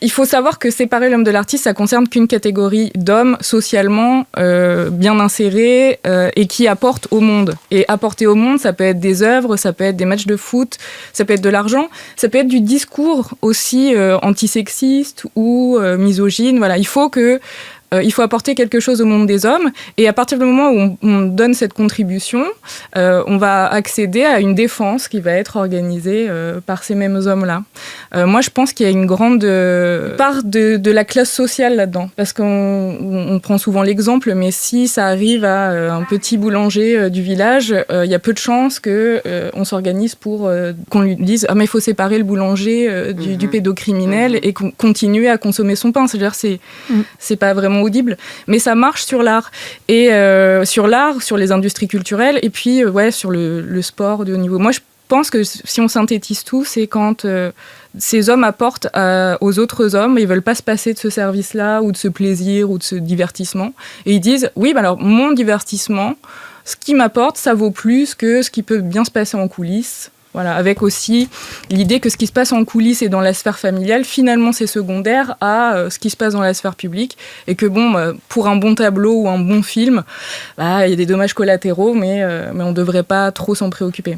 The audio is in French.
il faut savoir que séparer l'homme de l'artiste, ça concerne qu'une catégorie d'hommes socialement bien insérés et qui apportent au monde. Et apporter au monde, ça peut être des œuvres, ça peut être des matchs de foot, ça peut être de l'argent, ça peut être du discours aussi antisexiste ou misogyne. Voilà, il faut apporter quelque chose au monde des hommes. Et à partir du moment où on donne cette contribution, on va accéder à une défense qui va être organisée par ces mêmes hommes-là. Moi, je pense qu'il y a une grande part de la classe sociale là-dedans. Parce qu'on prend souvent l'exemple, mais si ça arrive à un petit boulanger du village, il y a peu de chances qu'on s'organise pour qu'on lui dise « Ah, mais il faut séparer le boulanger du pédocriminel et continuer à consommer son pain ». C'est-à-dire, c'est pas vraiment audible, mais ça marche sur l'art et sur les industries culturelles et puis sur le sport de haut niveau. Moi, je pense que si on synthétise tout, c'est quand ces hommes apportent aux autres hommes, ils veulent pas se passer de ce service-là ou de ce plaisir ou de ce divertissement, et ils disent oui, bah alors mon divertissement, ce qui m'apporte, ça vaut plus que ce qui peut bien se passer en coulisses. Voilà, avec aussi l'idée que ce qui se passe en coulisses et dans la sphère familiale, finalement, c'est secondaire à ce qui se passe dans la sphère publique. Et que pour un bon tableau ou un bon film, il y a des dommages collatéraux, mais on ne devrait pas trop s'en préoccuper.